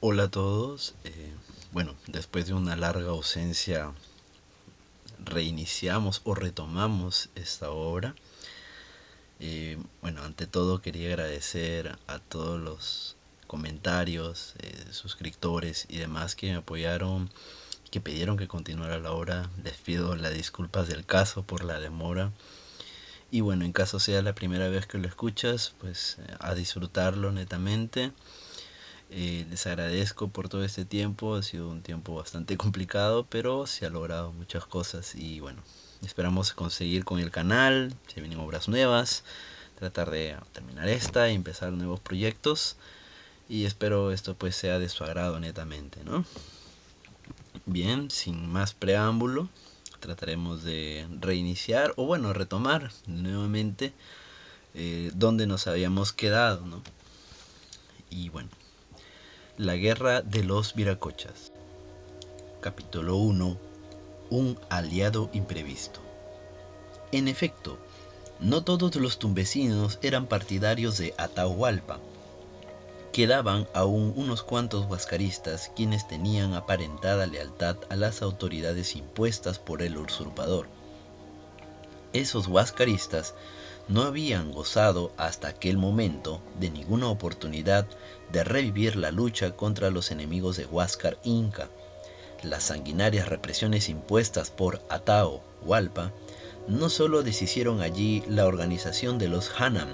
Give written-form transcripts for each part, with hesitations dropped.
Hola a todos. Bueno, después de una larga ausencia, reiniciamos o retomamos esta obra. Bueno, ante todo quería agradecer a todos los comentarios, suscriptores y demás que me apoyaron, que pidieron que continuara la obra. Les pido las disculpas del caso por la demora. Y bueno, en caso sea la primera vez que lo escuchas, pues a disfrutarlo netamente. Les agradezco por todo este tiempo, ha sido un tiempo bastante complicado, pero se ha logrado muchas cosas y bueno, esperamos conseguir con el canal, se vienen obras nuevas, tratar de terminar esta y empezar nuevos proyectos y espero esto pues sea de su agrado netamente, ¿no? Bien, sin más preámbulo, trataremos de reiniciar o bueno, retomar nuevamente donde nos habíamos quedado, ¿no? Y bueno, la guerra de los viracochas. Capítulo 1. Un aliado imprevisto. En efecto, no todos los tumbesinos eran partidarios de Atahualpa. Quedaban aún unos cuantos huascaristas quienes tenían aparentada lealtad a las autoridades impuestas por el usurpador. Esos huascaristas no habían gozado hasta aquel momento de ninguna oportunidad de revivir la lucha contra los enemigos de Huáscar Inca. Las sanguinarias represiones impuestas por Atahualpa no solo deshicieron allí la organización de los Hanam,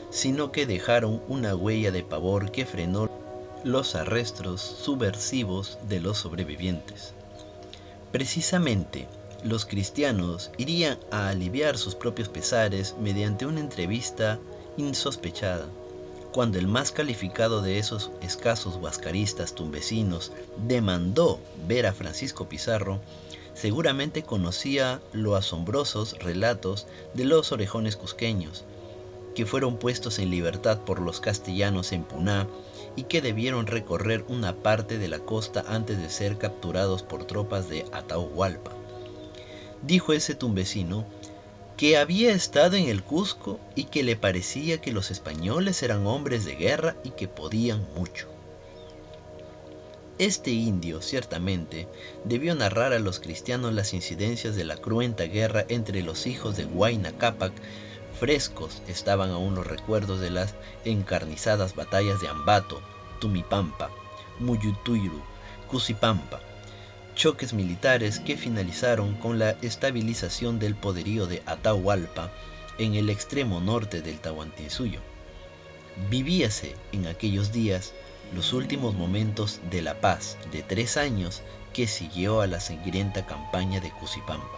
sino que dejaron una huella de pavor que frenó los arrestos subversivos de los sobrevivientes. Precisamente, los cristianos irían a aliviar sus propios pesares mediante una entrevista insospechada. Cuando el más calificado de esos escasos huascaristas tumbesinos demandó ver a Francisco Pizarro, seguramente conocía los asombrosos relatos de los orejones cusqueños, que fueron puestos en libertad por los castellanos en Puná y que debieron recorrer una parte de la costa antes de ser capturados por tropas de Atahualpa. Dijo ese tumbesino que había estado en el Cusco y que le parecía que los españoles eran hombres de guerra y que podían mucho. Este indio, ciertamente, debió narrar a los cristianos las incidencias de la cruenta guerra entre los hijos de Huayna Cápac. Frescos estaban aún los recuerdos de las encarnizadas batallas de Ambato, Tumipampa, Muyutuiru, Cusipampa, choques militares que finalizaron con la estabilización del poderío de Atahualpa en el extremo norte del Tahuantinsuyo. Vivíase en aquellos días los últimos momentos de la paz de 3 años que siguió a la sangrienta campaña de Cusipampa.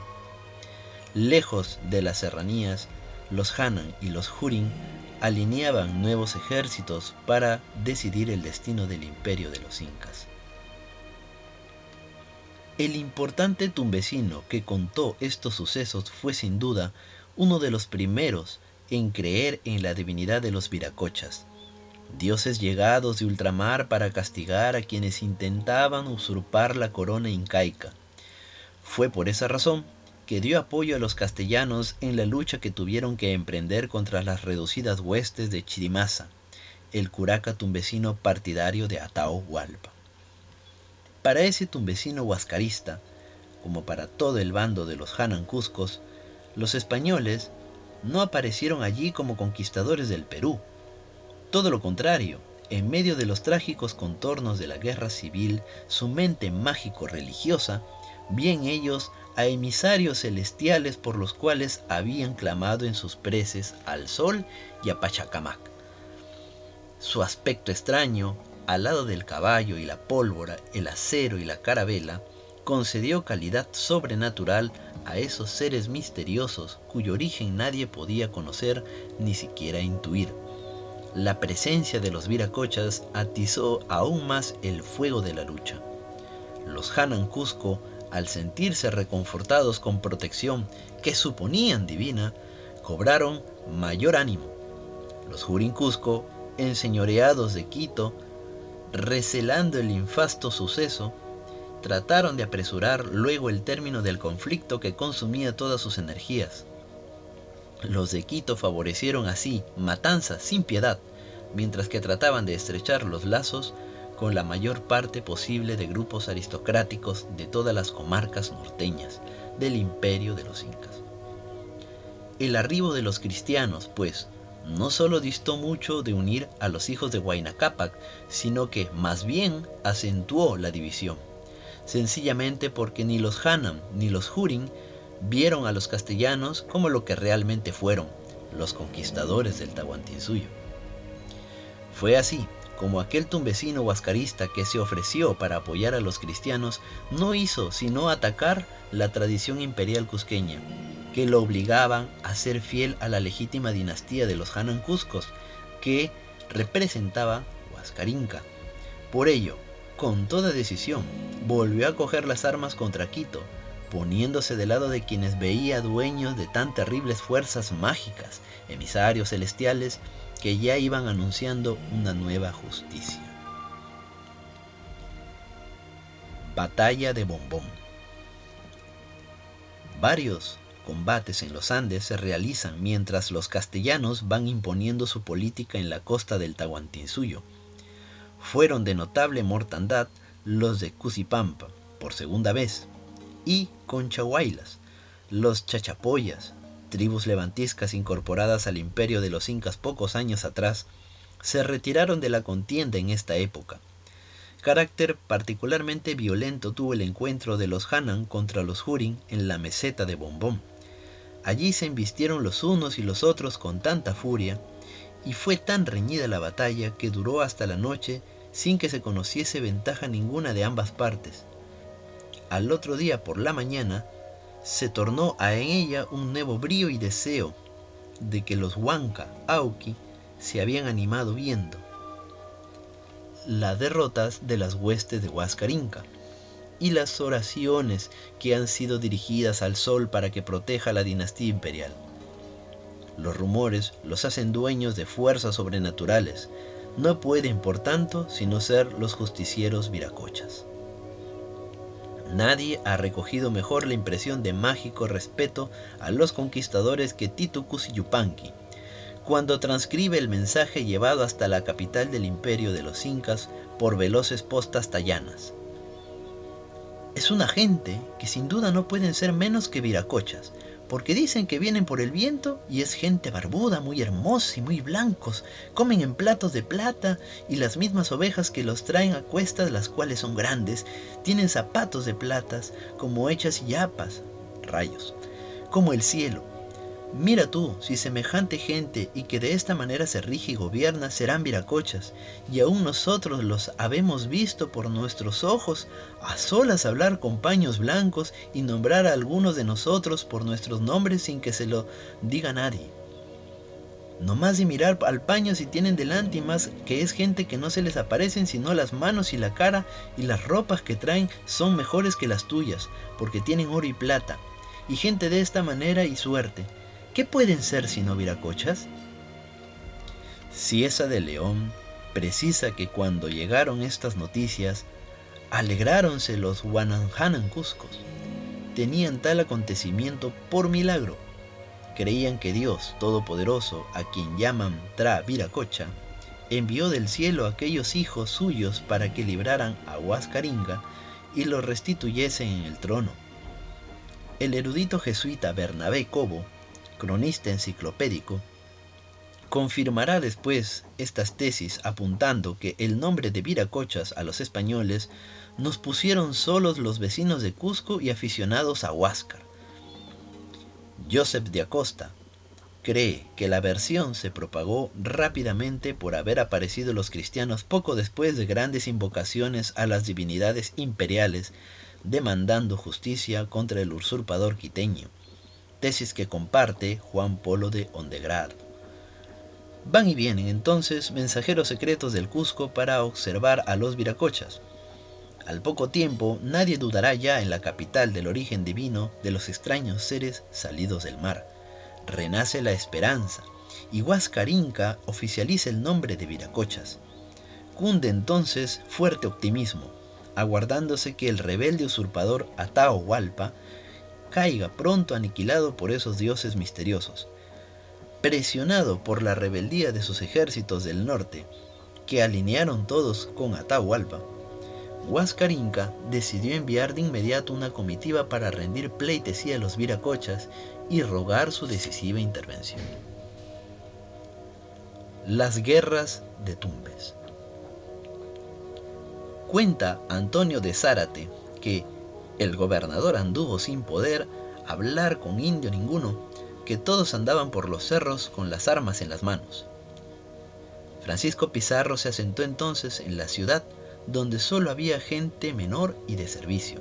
Lejos de las serranías, los Hanan y los Hurin alineaban nuevos ejércitos para decidir el destino del imperio de los incas. El importante tumbesino que contó estos sucesos fue sin duda uno de los primeros en creer en la divinidad de los viracochas, dioses llegados de ultramar para castigar a quienes intentaban usurpar la corona incaica. Fue por esa razón que dio apoyo a los castellanos en la lucha que tuvieron que emprender contra las reducidas huestes de Chirimasa, el curaca tumbesino partidario de Atahualpa. Para ese tumbesino huascarista, como para todo el bando de los Hanancuscos, los españoles no aparecieron allí como conquistadores del Perú. Todo lo contrario, en medio de los trágicos contornos de la guerra civil, su mente mágico-religiosa, bien ellos a emisarios celestiales por los cuales habían clamado en sus preces al sol y a Pachacamac. Su aspecto extraño, al lado del caballo y la pólvora, el acero y la carabela, concedió calidad sobrenatural a esos seres misteriosos cuyo origen nadie podía conocer ni siquiera intuir. La presencia de los viracochas atizó aún más el fuego de la lucha. Los Hanan Cusco, al sentirse reconfortados con protección que suponían divina, cobraron mayor ánimo. Los Hurin Cusco, enseñoreados de Quito, recelando el infasto suceso, trataron de apresurar luego el término del conflicto que consumía todas sus energías. Los de Quito favorecieron así matanzas sin piedad, mientras que trataban de estrechar los lazos con la mayor parte posible de grupos aristocráticos de todas las comarcas norteñas del imperio de los incas. El arribo de los cristianos, pues, no solo distó mucho de unir a los hijos de Huayna Cápac, sino que más bien acentuó la división, sencillamente porque ni los Hanam ni los Hurin vieron a los castellanos como lo que realmente fueron, los conquistadores del Tahuantinsuyo. Fue así como aquel tumbesino huascarista que se ofreció para apoyar a los cristianos no hizo sino atacar la tradición imperial cusqueña, que lo obligaban a ser fiel a la legítima dinastía de los Hanan Cuscos, que representaba Huascarinca. Por ello, con toda decisión, volvió a coger las armas contra Quito, poniéndose del lado de quienes veía dueños de tan terribles fuerzas mágicas, emisarios celestiales, que ya iban anunciando una nueva justicia. Batalla de Bombón. Varios combates en los Andes se realizan mientras los castellanos van imponiendo su política en la costa del Tahuantinsuyo. Fueron de notable mortandad los de Cusipampa, por segunda vez, y Conchahuaylas, los Chachapoyas, tribus levantiscas incorporadas al imperio de los incas pocos años atrás, se retiraron de la contienda en esta época. Carácter particularmente violento tuvo el encuentro de los Hanan contra los Hurin en la meseta de Bombón. Allí se embistieron los unos y los otros con tanta furia, y fue tan reñida la batalla que duró hasta la noche sin que se conociese ventaja ninguna de ambas partes. Al otro día por la mañana se tornó en ella un nuevo brío y deseo de que los Huanca Auqui se habían animado viendo las derrotas de las huestes de Huascarinca y las oraciones que han sido dirigidas al sol para que proteja la dinastía imperial. Los rumores los hacen dueños de fuerzas sobrenaturales, no pueden por tanto sino ser los justicieros viracochas. Nadie ha recogido mejor la impresión de mágico respeto a los conquistadores que Titu Cusi Yupanqui, cuando transcribe el mensaje llevado hasta la capital del imperio de los incas por veloces postas tayanas. Es una gente que sin duda no pueden ser menos que viracochas, porque dicen que vienen por el viento y es gente barbuda, muy hermosa y muy blancos, comen en platos de plata y las mismas ovejas que los traen a cuestas, las cuales son grandes, tienen zapatos de platas como hechas yapas, rayos, como el cielo. Mira tú, si semejante gente y que de esta manera se rige y gobierna serán viracochas, y aún nosotros los habemos visto por nuestros ojos a solas hablar con paños blancos y nombrar a algunos de nosotros por nuestros nombres sin que se lo diga nadie. No más de mirar al paño si tienen delante y más que es gente que no se les aparecen sino las manos y la cara, y las ropas que traen son mejores que las tuyas, porque tienen oro y plata, y gente de esta manera y suerte. ¿Qué pueden ser sino viracochas? Cieza de León precisa que cuando llegaron estas noticias, alegráronse los Huananjanan Cuscos. Tenían tal acontecimiento por milagro. Creían que Dios Todopoderoso, a quien llaman Tra Viracocha, envió del cielo a aquellos hijos suyos para que libraran a Huascaringa y los restituyesen en el trono. El erudito jesuita Bernabé Cobo, cronista enciclopédico, confirmará después estas tesis apuntando que el nombre de viracochas a los españoles nos pusieron solos los vecinos de Cusco y aficionados a Huáscar. Joseph de Acosta cree que la versión se propagó rápidamente por haber aparecido los cristianos poco después de grandes invocaciones a las divinidades imperiales demandando justicia contra el usurpador quiteño, tesis que comparte Juan Polo de Ondegrado. Van y vienen entonces mensajeros secretos del Cusco para observar a los viracochas. Al poco tiempo nadie dudará ya en la capital del origen divino de los extraños seres salidos del mar. Renace la esperanza y Huascarinca oficializa el nombre de viracochas. Cunde entonces fuerte optimismo, aguardándose que el rebelde usurpador Atahualpa caiga pronto aniquilado por esos dioses misteriosos. Presionado por la rebeldía de sus ejércitos del norte, que alinearon todos con Atahualpa, Huáscar Inca decidió enviar de inmediato una comitiva para rendir pleitesía a los viracochas y rogar su decisiva intervención. Las guerras de Tumbes. Cuenta Antonio de Zárate que el gobernador anduvo sin poder hablar con indio ninguno, que todos andaban por los cerros con las armas en las manos. Francisco Pizarro se asentó entonces en la ciudad, donde solo había gente menor y de servicio.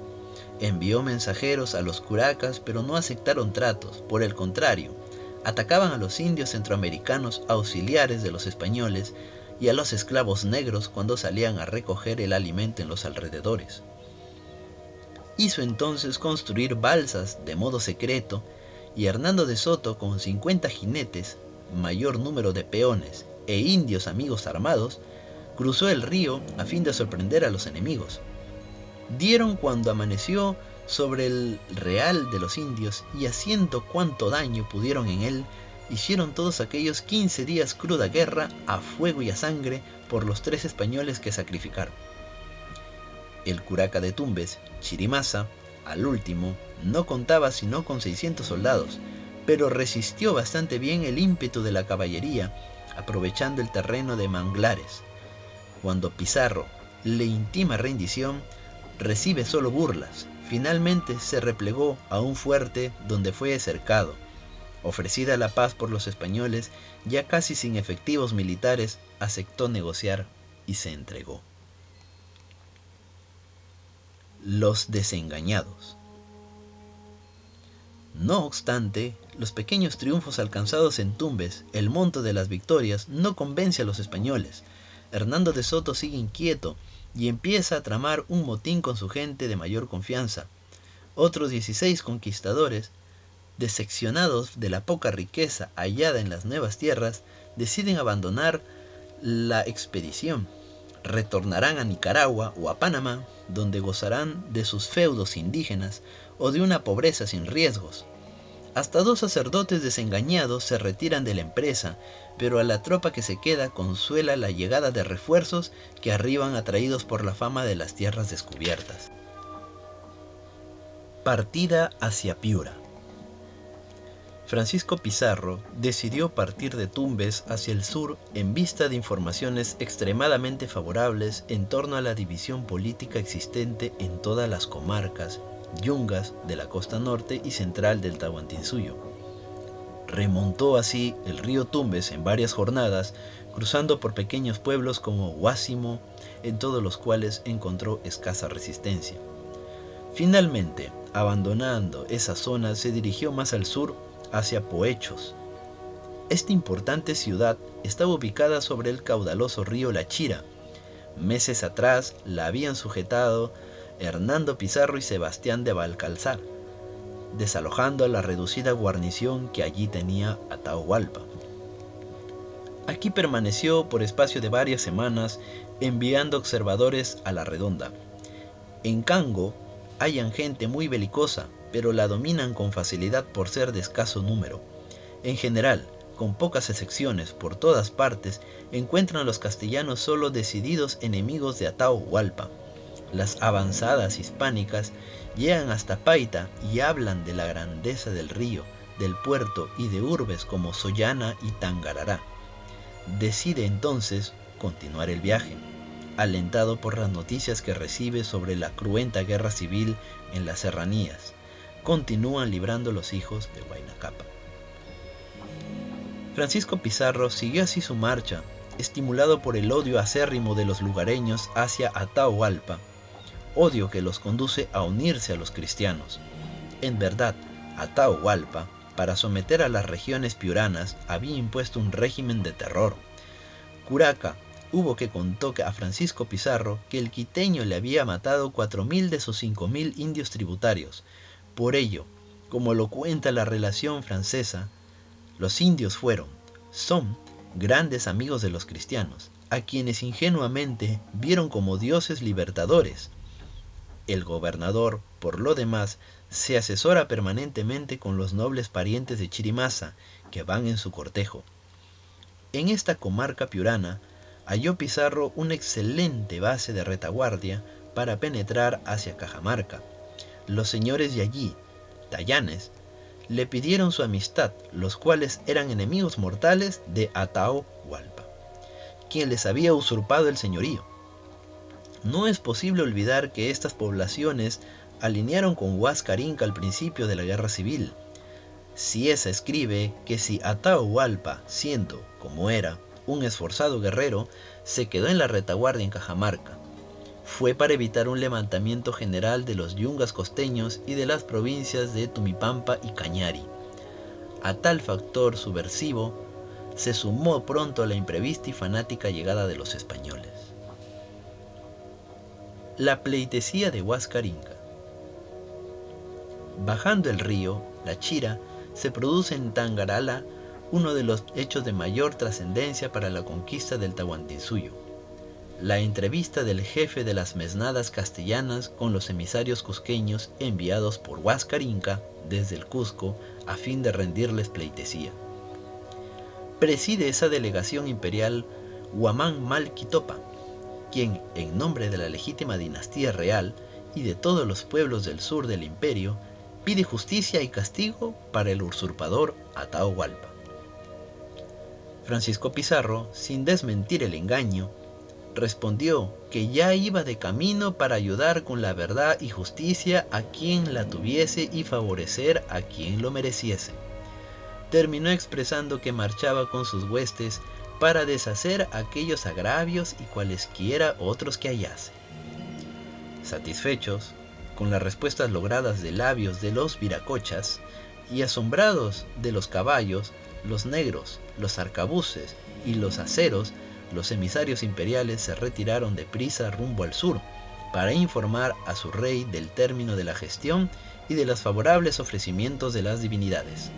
Envió mensajeros a los curacas, pero no aceptaron tratos. Por el contrario, atacaban a los indios centroamericanos auxiliares de los españoles y a los esclavos negros cuando salían a recoger el alimento en los alrededores. Hizo entonces construir balsas de modo secreto, y Hernando de Soto, con 50 jinetes, mayor número de peones e indios amigos armados, cruzó el río a fin de sorprender a los enemigos. Dieron cuando amaneció sobre el real de los indios, y haciendo cuanto daño pudieron en él, hicieron todos aquellos 15 días cruda guerra a fuego y a sangre por los 3 españoles que sacrificaron. El curaca de Tumbes, Chirimasa, al último, no contaba sino con 600 soldados, pero resistió bastante bien el ímpetu de la caballería, aprovechando el terreno de manglares. Cuando Pizarro le intima rendición, recibe solo burlas. Finalmente se replegó a un fuerte donde fue cercado. Ofrecida la paz por los españoles, ya casi sin efectivos militares, aceptó negociar y se entregó. Los desengañados. No obstante, los pequeños triunfos alcanzados en Tumbes, el monto de las victorias, no convence a los españoles. Hernando de Soto sigue inquieto y empieza a tramar un motín con su gente de mayor confianza. Otros 16 conquistadores, decepcionados de la poca riqueza hallada en las nuevas tierras, deciden abandonar la expedición. Retornarán a Nicaragua o a Panamá, donde gozarán de sus feudos indígenas o de una pobreza sin riesgos. Hasta 2 sacerdotes desengañados se retiran de la empresa, pero a la tropa que se queda consuela la llegada de refuerzos que arriban atraídos por la fama de las tierras descubiertas. Partida hacia Piura. Francisco Pizarro decidió partir de Tumbes hacia el sur en vista de informaciones extremadamente favorables en torno a la división política existente en todas las comarcas, yungas de la costa norte y central del Tahuantinsuyo. Remontó así el río Tumbes en varias jornadas, cruzando por pequeños pueblos como Huásimo, en todos los cuales encontró escasa resistencia. Finalmente, abandonando esa zona, se dirigió más al sur hacia Poechos. Esta importante ciudad estaba ubicada sobre el caudaloso río La Chira. Meses atrás la habían sujetado Hernando Pizarro y Sebastián de Valcalzar, desalojando a la reducida guarnición que allí tenía Atahualpa. Aquí permaneció por espacio de varias semanas, enviando observadores a la redonda. En Cango hallan gente muy belicosa, pero la dominan con facilidad por ser de escaso número. En general, con pocas excepciones, por todas partes, encuentran a los castellanos solo decididos enemigos de Atahualpa. Las avanzadas hispánicas llegan hasta Paita y hablan de la grandeza del río, del puerto y de urbes como Sollana y Tangarará. Decide entonces continuar el viaje, alentado por las noticias que recibe sobre la cruenta guerra civil en las serranías. Continúan librando los hijos de Huayna Cápac. Francisco Pizarro siguió así su marcha, estimulado por el odio acérrimo de los lugareños hacia Atahualpa, odio que los conduce a unirse a los cristianos. En verdad, Atahualpa, para someter a las regiones piuranas, había impuesto un régimen de terror. Curaca hubo que contó a Francisco Pizarro que el quiteño le había matado 4.000 de sus 5.000 indios tributarios. Por ello, como lo cuenta la relación francesa, los indios son grandes amigos de los cristianos, a quienes ingenuamente vieron como dioses libertadores. El gobernador, por lo demás, se asesora permanentemente con los nobles parientes de Chirimasa, que van en su cortejo. En esta comarca piurana halló Pizarro una excelente base de retaguardia para penetrar hacia Cajamarca. Los señores de allí, Tayanes, le pidieron su amistad, los cuales eran enemigos mortales de Atahualpa, quien les había usurpado el señorío. No es posible olvidar que estas poblaciones alinearon con Huáscar Inca al principio de la guerra civil. Cieza escribe que si Atahualpa, siendo, como era, un esforzado guerrero, se quedó en la retaguardia en Cajamarca, fue para evitar un levantamiento general de los yungas costeños y de las provincias de Tumipampa y Cañari. A tal factor subversivo se sumó pronto la imprevista y fanática llegada de los españoles. La pleitesía de Huáscar Inca. Bajando el río, la Chira, se produce en Tangarala uno de los hechos de mayor trascendencia para la conquista del Tahuantinsuyo: la entrevista del jefe de las mesnadas castellanas con los emisarios cusqueños enviados por Huáscar Inca desde el Cusco a fin de rendirles pleitesía. Preside esa delegación imperial Huamán Malquitopa, quien, en nombre de la legítima dinastía real y de todos los pueblos del sur del imperio, pide justicia y castigo para el usurpador Atahualpa. Francisco Pizarro, sin desmentir el engaño, respondió que ya iba de camino para ayudar con la verdad y justicia a quien la tuviese y favorecer a quien lo mereciese. Terminó expresando que marchaba con sus huestes para deshacer aquellos agravios y cualesquiera otros que hallase. Satisfechos con las respuestas logradas de labios de los viracochas y asombrados de los caballos, los negros, los arcabuces y los aceros, los emisarios imperiales se retiraron deprisa rumbo al sur para informar a su rey del término de la gestión y de los favorables ofrecimientos de las divinidades.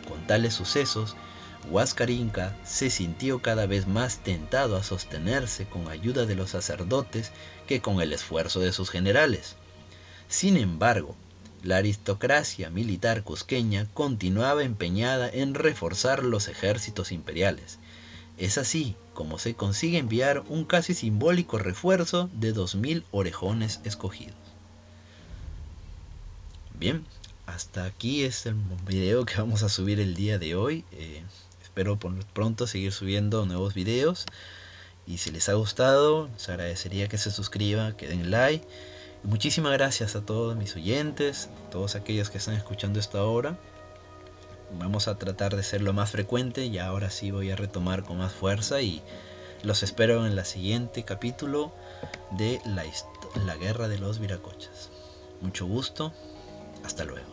Con tales sucesos, Huáscar Inca se sintió cada vez más tentado a sostenerse con ayuda de los sacerdotes que con el esfuerzo de sus generales. Sin embargo, la aristocracia militar cusqueña continuaba empeñada en reforzar los ejércitos imperiales. Es así como se consigue enviar un casi simbólico refuerzo de 2000 orejones escogidos. Bien, hasta aquí es el video que vamos a subir el día de hoy. Espero pronto seguir subiendo nuevos videos. Y si les ha gustado, les agradecería que se suscriban, que den like. Y muchísimas gracias a todos mis oyentes, todos aquellos que están escuchando esto ahora. Vamos a tratar de ser lo más frecuente y ahora sí voy a retomar con más fuerza y los espero en el siguiente capítulo de la guerra de los viracochas. Mucho gusto, hasta luego.